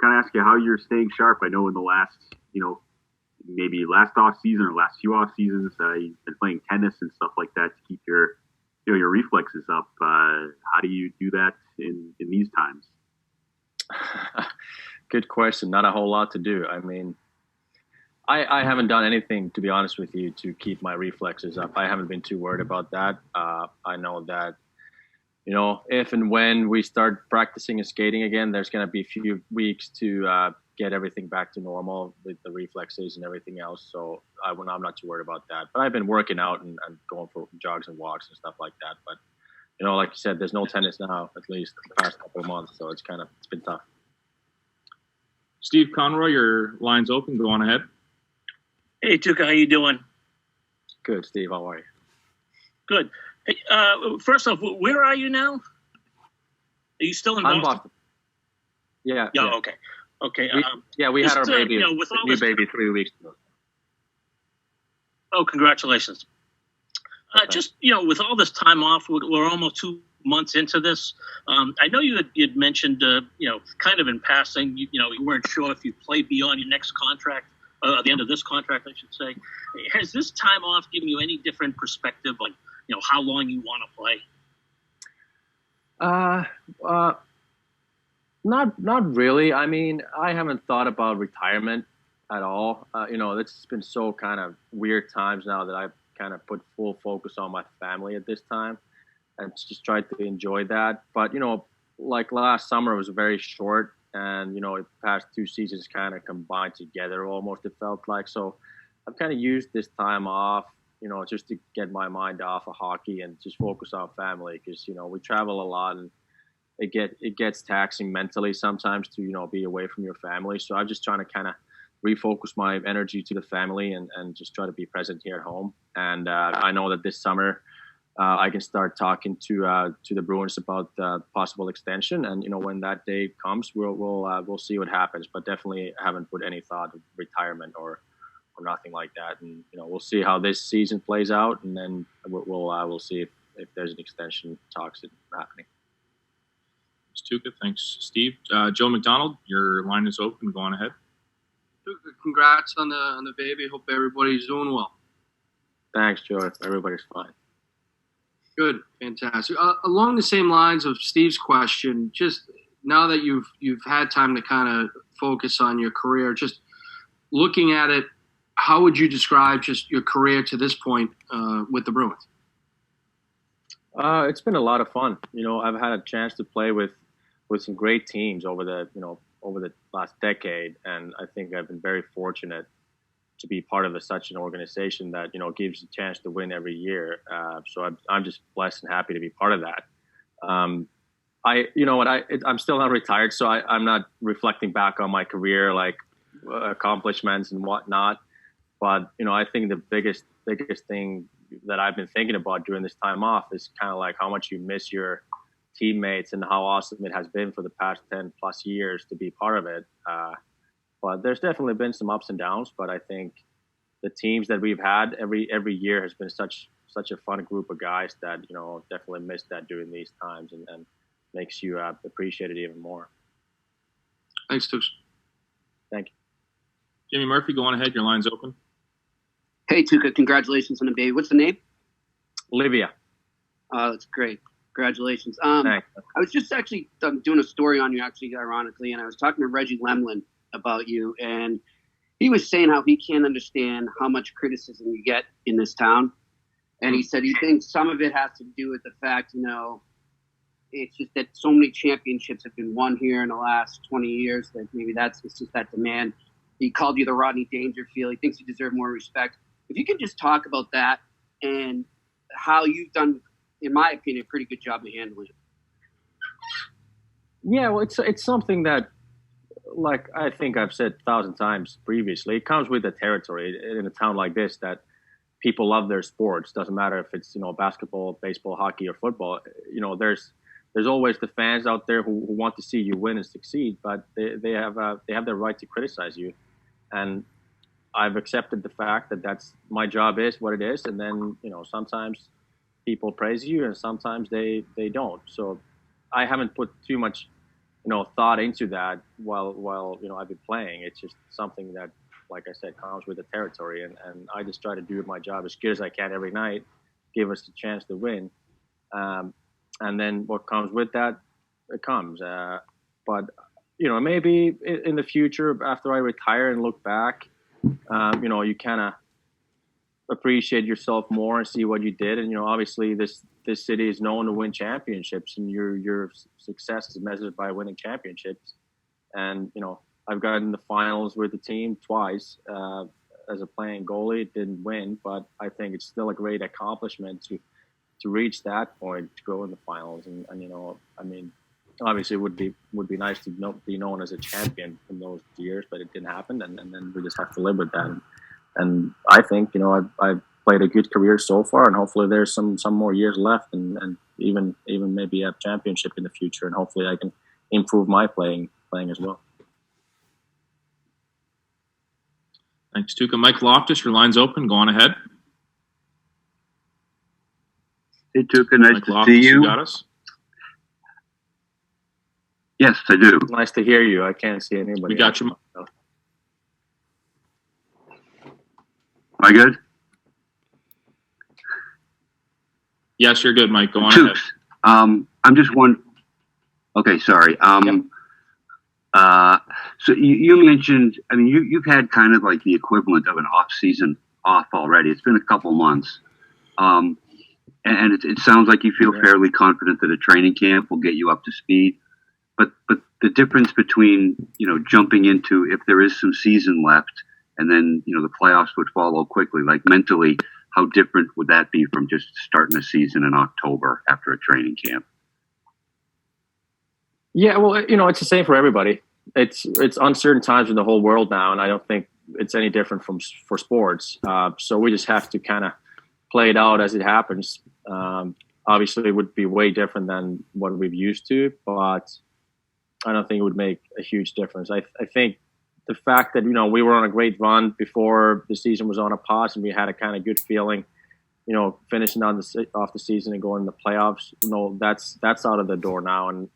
kind of ask you how you're staying sharp. I know in the last, maybe last off season or last few off seasons, you've been playing tennis and stuff like that to keep your reflexes up. How do you do that in these times? Good question. Not a whole lot to do. I mean, I haven't done anything, to be honest with you, to keep my reflexes up. I haven't been too worried about that. I know that, if and when we start practicing and skating again, there's going to be a few weeks to get everything back to normal with the reflexes and everything else. So I'm not too worried about that. But I've been working out and going for jogs and walks and stuff like that. But, like you said, there's no tennis now, at least the past couple of months. So it's been tough. Steve Conroy, your line's open. Go on ahead. Hey, Tuukka, how you doing? Good, Steve. How are you? Good. Hey, first off, where are you now? Are you still in Boston? Boston. Yeah. Okay. Okay. We had our baby, new baby 3 weeks ago. Oh, congratulations. Just, with all this time off, we're almost 2 months into this. I know you'd mentioned, kind of in passing, you weren't sure if you'd play beyond your next contract. At the end of this contract, I should say. Has this time off given you any different perspective on, how long you want to play? Not really. I mean, I haven't thought about retirement at all. It's been so kind of weird times now that I've kind of put full focus on my family at this time and just tried to enjoy that. But, like last summer was very short. And, the past 2 seasons kind of combined together almost, it felt like. So I've kind of used this time off, just to get my mind off of hockey and just focus on family because, we travel a lot and it gets taxing mentally sometimes to, be away from your family. So I'm just trying to kind of refocus my energy to the family and just try to be present here at home. And I know that this summer, I can start talking to the Bruins about possible extension, and when that day comes, we'll see what happens. But definitely haven't put any thought of retirement or nothing like that. And we'll see how this season plays out, and then we'll see if there's an extension talks happening. Thanks, Tuukka. Thanks, Steve. Joe McDonald, your line is open. Go on ahead. Tuukka, congrats on the baby. Hope everybody's doing well. Thanks, Joe. Everybody's fine. Good, fantastic. Along the same lines of Steve's question, just now that you've had time to kind of focus on your career, just looking at it, how would you describe just your career to this point with the Bruins? It's been a lot of fun. I've had a chance to play with some great teams over the last decade, and I think I've been very fortunate to be part of such an organization that gives you a chance to win every year. So I'm just blessed and happy to be part of that. I'm still not retired, so I'm not reflecting back on my career like accomplishments and whatnot. But I think the biggest thing that I've been thinking about during this time off is kind of like how much you miss your teammates and how awesome it has been for the past 10 plus years to be part of it. But there's definitely been some ups and downs. But I think the teams that we've had every year has been such a fun group of guys that definitely miss that during these times and makes you appreciate it even more. Thanks, Tuukka. Thank you. Jimmy Murphy, go on ahead. Your line's open. Hey, Tuukka, congratulations on the baby. What's the name? Olivia. That's great. Congratulations. Thanks. I was just actually doing a story on you, actually, ironically, and I was talking to Reggie Lemlin about you, and he was saying how he can't understand how much criticism you get in this town. And he said he thinks some of it has to do with the fact, it's just that so many championships have been won here in the last 20 years that maybe it's just that demand. He called you the Rodney Dangerfield. He thinks you deserve more respect. If you could just talk about that and how you've done, in my opinion, a pretty good job of handling it. Yeah, well, it's something that, like I think I've said 1,000 times previously, it comes with the territory in a town like this that people love their sports. Doesn't matter if it's basketball, baseball, hockey, or football. There's always the fans out there who want to see you win and succeed, but they have their right to criticize you, and I've accepted the fact that that's my job is what it is, and then sometimes people praise you and sometimes they don't. So I haven't put too much thought into that while I've been playing. It's just something that, like I said, comes with the territory, and I just try to do my job as good as I can every night, give us the chance to win, and then what comes with that, it comes. But maybe in the future after I retire and look back, you kind of appreciate yourself more and see what you did, and obviously this city is known to win championships, and your success is measured by winning championships. And I've gotten in the finals with the team twice as a playing goalie. It didn't win, but I think it's still a great accomplishment to reach that point, to go in the finals. And obviously it would be nice to be known as a champion in those years, but it didn't happen, and then we just have to live with that. And I think I've played a good career so far, and hopefully there's some more years left, and even maybe a championship in the future, and hopefully I can improve my playing as well. Thanks, Tuukka. Mike Loftus, your line's open. Go on ahead. Hey, Tuukka, nice Mike to Loftus, see you. You got us? Yes, I do. Nice to hear you. I can't see anybody. We got you. Am I good? Yes, you're good, Mike. Go on Tooks, ahead. I'm just one. Okay, sorry. So you mentioned, you've had kind of like the equivalent of an off-season off already. It's been a couple months. And it sounds like you feel fairly confident that a training camp will get you up to speed. But the difference between, jumping into, if there is some season left, and then, the playoffs would follow quickly, like mentally, how different would that be from just starting a season in October after a training camp? Yeah, well, it's the same for everybody. It's uncertain times in the whole world now, and I don't think it's any different for sports. So we just have to kind of play it out as it happens. Obviously, it would be way different than what we've used to, but I don't think it would make a huge difference. I think the fact that we were on a great run before the season was on a pause, and we had a kind of good feeling, finishing off the season and going to the playoffs. That's out of the door now, and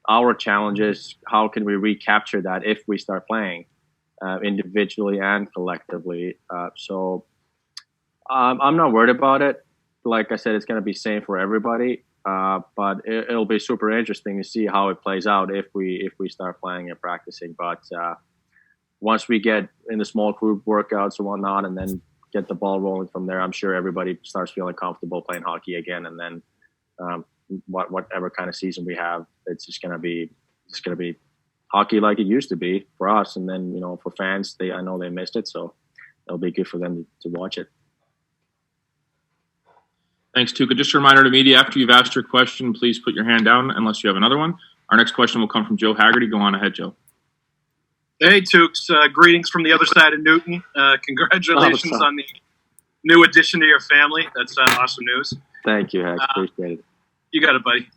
our challenge is how can we recapture that if we start playing individually and collectively. So I'm not worried about it. Like I said, it's going to be same for everybody. But it'll be super interesting to see how it plays out if we start playing and practicing. But once we get in the small group workouts and whatnot, and then get the ball rolling from there, I'm sure everybody starts feeling comfortable playing hockey again. And then whatever kind of season we have, it's going to be hockey like it used to be for us. And then for fans, I know they missed it, so it'll be good for them to watch it. Thanks, Tuukka. Just a reminder to media, after you've asked your question, please put your hand down unless you have another one. Our next question will come from Joe Haggerty. Go on ahead, Joe. Hey, Tooks. Greetings from the other side of Newton. Congratulations on the new addition to your family. That's awesome news. Thank you, Hags. Appreciate it. You got it, buddy.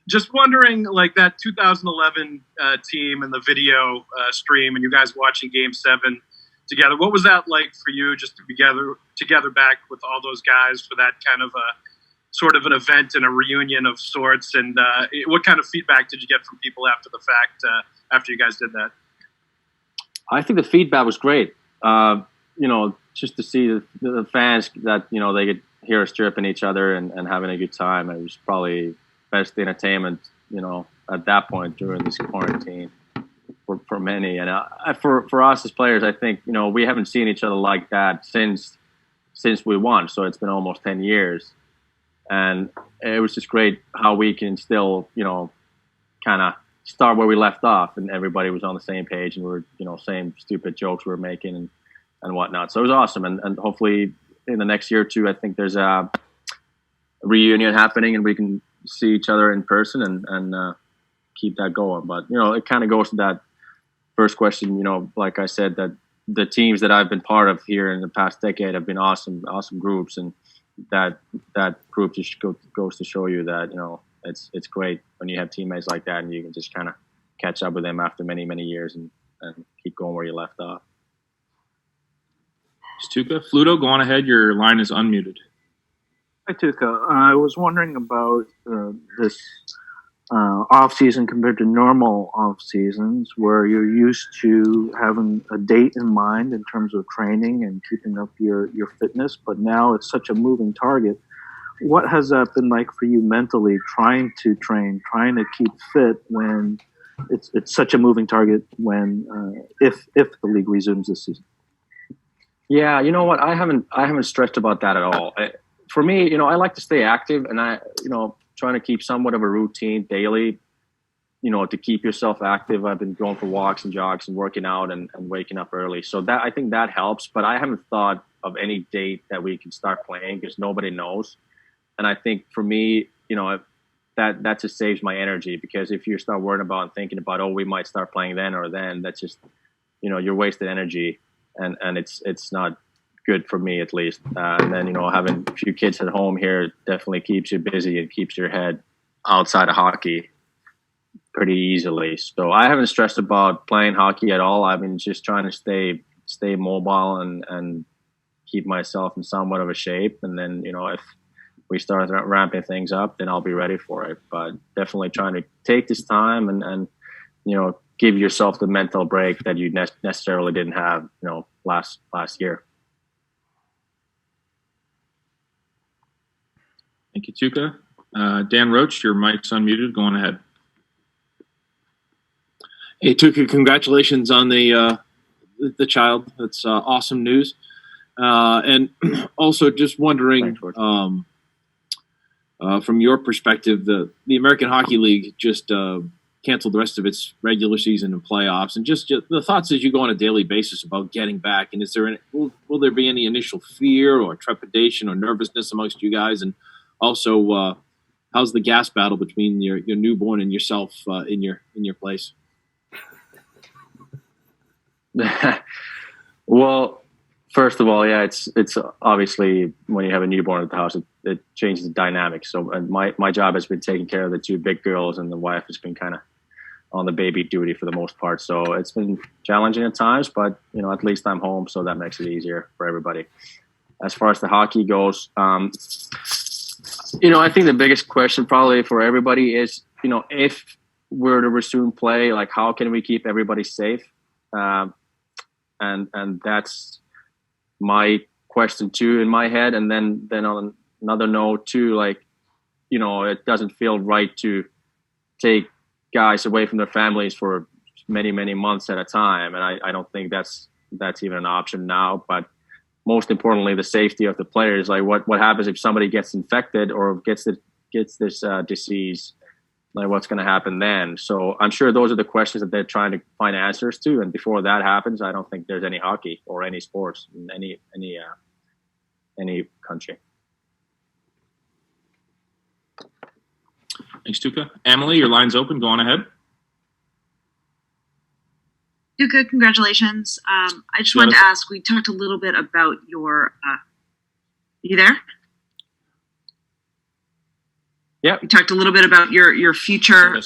Just wondering, like that 2011 team and the video stream, and you guys watching Game 7 together. What was that like for you, just to be together back with all those guys for that kind of a sort of an event and a reunion of sorts? And what kind of feedback did you get from people after the fact, after you guys did that? I think the feedback was great. Just to see the fans that, they could hear us chirping each other and having a good time. It was probably best entertainment, at that point during this quarantine for many. And for us as players, I think, we haven't seen each other like that since we won. So it's been almost 10 years. And it was just great how we can still, kind of start where we left off, and everybody was on the same page, and we were, same stupid jokes we were making and whatnot. So it was awesome. And hopefully in the next year or two, I think there's a reunion happening and we can see each other in person and keep that going. But, it kind of goes to that first question, like I said, that the teams that I've been part of here in the past decade have been awesome groups. And that group just goes to show you that, it's great when you have teammates like that and you can just kind of catch up with them after many, many years and keep going where you left off. Tuukka. Fluto, go on ahead. Your line is unmuted. Hi, Tuukka. I was wondering about this off season compared to normal off seasons, where you're used to having a date in mind in terms of training and keeping up your fitness, but now it's such a moving target. What has that been like for you mentally, trying to train, trying to keep fit when it's such a moving target when if the league resumes this season? Yeah, you know what? I haven't stressed about that at all. For me, I like to stay active, and trying to keep somewhat of a routine daily, to keep yourself active. I've been going for walks and jogs and working out and waking up early. So that, I think that helps, but I haven't thought of any date that we can start playing because nobody knows. And I think for me, that just saves my energy, because if you start worrying about and thinking about, we might start playing then or then, that's just, you're wasted energy, and it's not good for me, at least. And then, having a few kids at home here definitely keeps you busy and keeps your head outside of hockey pretty easily. So I haven't stressed about playing hockey at all. I've been just trying to stay mobile and keep myself in somewhat of a shape. And then, if we start ramping things up, then I'll be ready for it. But definitely trying to take this time and give yourself the mental break that you necessarily didn't have, last year. Thank you, Tuukka. Dan Roach, your mic's unmuted. Go on ahead. Hey, Tuukka, congratulations on the child. That's awesome news. And also just wondering, from your perspective, the American Hockey League just canceled the rest of its regular season and playoffs, and just the thoughts as you go on a daily basis about getting back. And is there will there be any initial fear or trepidation or nervousness amongst you guys? And also, how's the gas battle between your newborn and yourself in your place? Well, first of all, yeah, it's obviously when you have a newborn at the house, it changes the dynamic. So my job has been taking care of the two big girls, and the wife has been kind of on the baby duty for the most part. So it's been challenging at times, but at least I'm home, so that makes it easier for everybody. As far as the hockey goes, I think the biggest question probably for everybody is, if we're to resume play, like how can we keep everybody safe? And that's my question too in my head. And then on another note too, it doesn't feel right to take guys away from their families for many, many months at a time. And I don't think that's even an option now. But most importantly, the safety of the players. Like what happens if somebody gets infected or gets this disease? Like what's going to happen then? So I'm sure those are the questions that they're trying to find answers to. And before that happens, I don't think there's any hockey or any sports in any country. Thanks, Tuukka. Emily, your line's open. Go on ahead. Tuukka, congratulations. I just wanted to ask, we talked a little bit about your you there? Yeah. We talked a little bit about your future.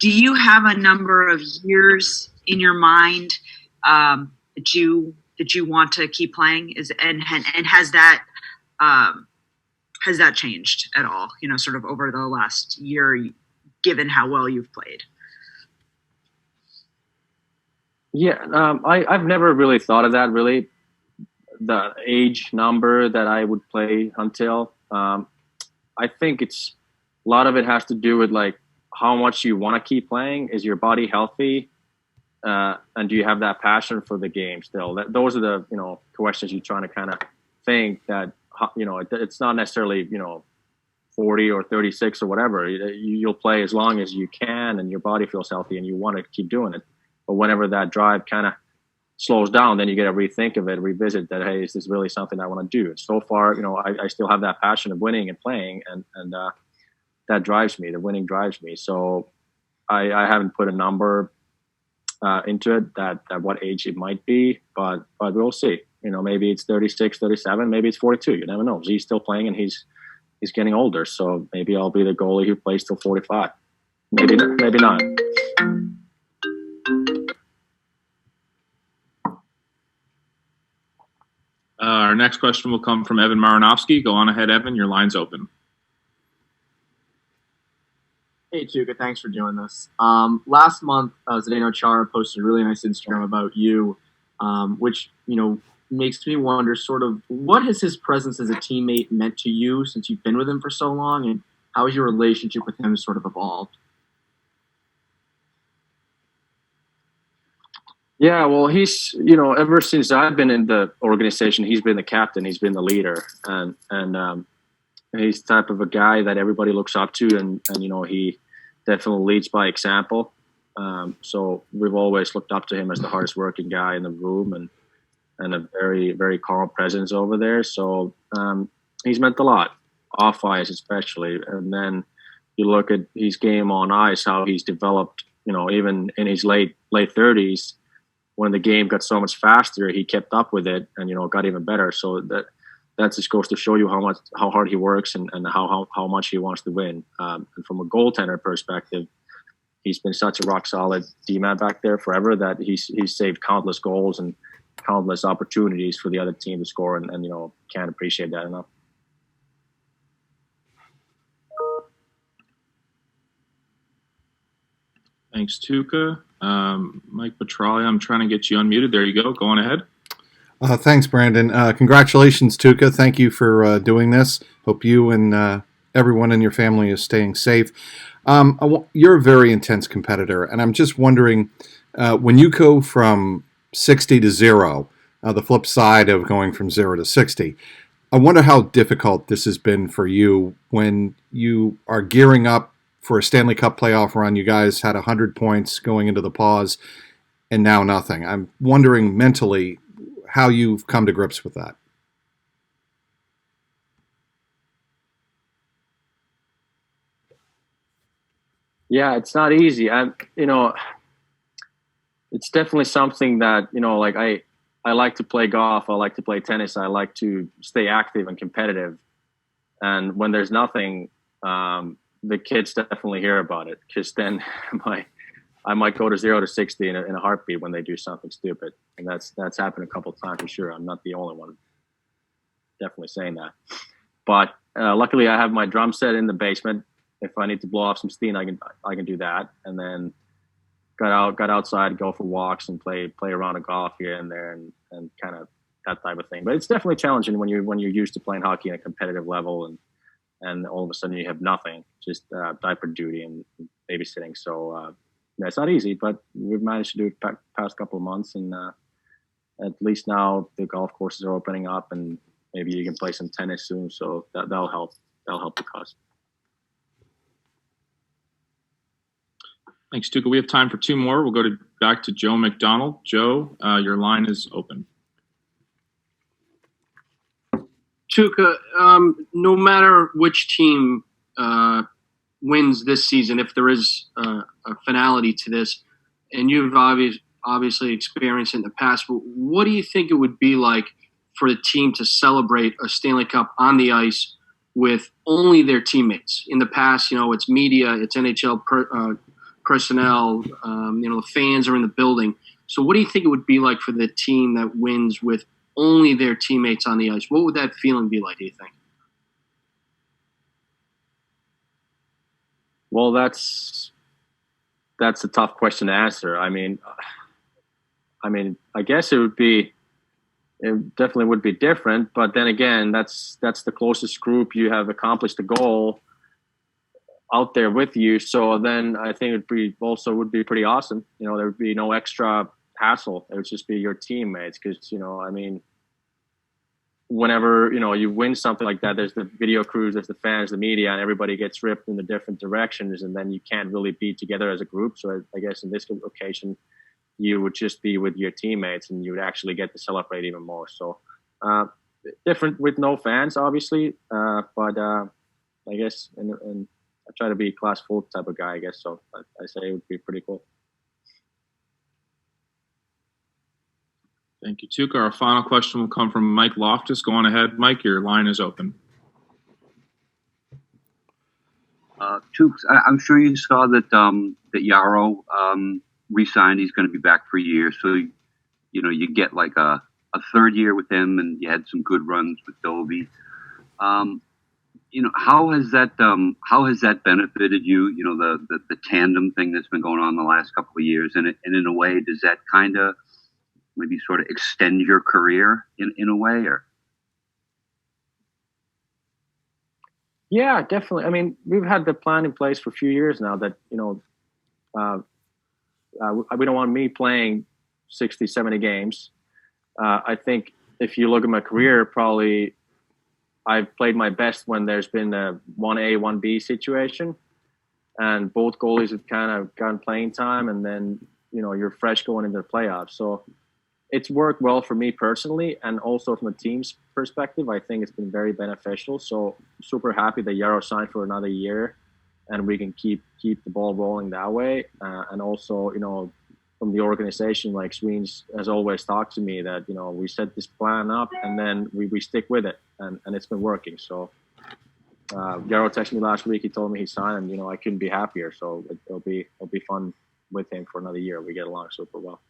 Do you have a number of years in your mind that you want to keep playing? And has that changed at all? Sort of over the last year, given how well you've played. Yeah, I've never really thought of that. Really, the age number that I would play until. I think a lot of it has to do with like how much you want to keep playing. Is your body healthy? And do you have that passion for the game still? Those are the questions you're trying to kind of think that it's not necessarily 40 or 36 or whatever. You'll play as long as you can and your body feels healthy and you want to keep doing it. But whenever that drive kind of slows down, then you got to rethink of it, revisit that. Hey, is this really something I want to do? So far, I still have that passion of winning and playing, and that drives me. The winning drives me. So I haven't put a number into it that what age it might be, but we'll see. Maybe it's 36, 37, maybe it's 42. You never know. He's still playing and he's getting older. So maybe I'll be the goalie who plays till 45. Maybe not. Our next question will come from Evan Marinofsky. Go on ahead, Evan. Your line's open. Hey, Tuukka, thanks for doing this. Last month, Zdeno Chara posted a really nice Instagram about you, which, makes me wonder sort of what has his presence as a teammate meant to you since you've been with him for so long, and how has your relationship with him sort of evolved? Yeah, well, he's, ever since I've been in the organization, he's been the captain, he's been the leader, and he's the type of a guy that everybody looks up to, and he definitely leads by example. So we've always looked up to him as the hardest working guy in the room, and a very, very calm presence over there. So he's meant a lot, off ice especially. And then you look at his game on ice, how he's developed, even in his late 30s, when the game got so much faster, he kept up with it and, got even better. So that just goes to show you how hard he works and how much he wants to win. And from a goaltender perspective, he's been such a rock solid D-man back there forever that he's saved countless goals and countless opportunities for the other team to score, and can't appreciate that enough. Thanks, Tuukka. Mike Petralia, I'm trying to get you unmuted. There you go. Go on ahead. Thanks, Brandon. Congratulations, Tuukka. Thank you for doing this. Hope you and everyone in your family is staying safe. You're a very intense competitor, and I'm just wondering, when you go from 60 to 0, the flip side of going from 0 to 60, I wonder how difficult this has been for you when you are gearing up for a Stanley Cup playoff run. You guys had 100 points going into the pause, and now nothing. I'm wondering mentally how you've come to grips with that. Yeah, it's not easy. It's definitely something that, like I like to play golf. I like to play tennis. I like to stay active and competitive. And when there's nothing, the kids definitely hear about it, because then I might go to 0 to 60 in a heartbeat when they do something stupid. And that's happened a couple of times for sure. I'm not the only one definitely saying that. But luckily I have my drum set in the basement. If I need to blow off some steam, I can do that. And then got outside, go for walks and play a round of golf here and there, and kind of that type of thing. But it's definitely challenging when you're used to playing hockey at a competitive level, and all of a sudden you have nothing, just diaper duty and babysitting. So it's not easy, but we've managed to do it past couple of months, and at least now the golf courses are opening up, and maybe you can play some tennis soon. So that'll help. That'll help the cause. Thanks, Tuukka. We have time for two more. We'll go back to Joe McDonald. Joe, your line is open. Tuukka, no matter which team wins this season, if there is a finality to this, and you've obviously experienced it in the past, but what do you think it would be like for the team to celebrate a Stanley Cup on the ice with only their teammates? In the past, it's media, it's NHL personnel, the fans are in the building. So what do you think it would be like for the team that wins with only their teammates on the ice? What would that feeling be like, do you think? Well, that's a tough question to answer. I mean, I guess it definitely would be different, but then again, that's the closest group. You have accomplished the goal out there with you. So then I think it would be pretty awesome. There would be no extra hassle. It would just be your teammates. Cause whenever, you win something like that, there's the video crews, there's the fans, the media, and everybody gets ripped in the different directions. And then you can't really be together as a group. So I guess in this occasion, you would just be with your teammates, and you would actually get to celebrate even more. So different with no fans, obviously. But I guess, and I try to be a class full type of guy, I guess. So I say it would be pretty cool. Thank you, Tuukka. Our final question will come from Mike Loftus. Go on ahead, Mike. Your line is open. Tuukka, I'm sure you saw that Yarrow re-signed. He's going to be back for a year. So, you get like a third year with him, and you had some good runs with Dovey. how has that benefited you? You know, the tandem thing that's been going on the last couple of years, and in a way, does that kind of maybe sort of extend your career in a way, or? Yeah, definitely. I mean, we've had the plan in place for a few years now that, we don't want me playing 60, 70 games. I think if you look at my career, probably I've played my best when there's been a 1A, 1B situation, and both goalies have kind of gotten playing time, and then, you're fresh going into the playoffs. So it's worked well for me personally, and also from a team's perspective, I think it's been very beneficial. So super happy that Yarrow signed for another year, and we can keep the ball rolling that way. And also, from the organization, like Sweens has always talked to me that, we set this plan up and then we stick with it, and it's been working. So Yarrow texted me last week. He told me he signed, and I couldn't be happier. So it'll be fun with him for another year. We get along super well.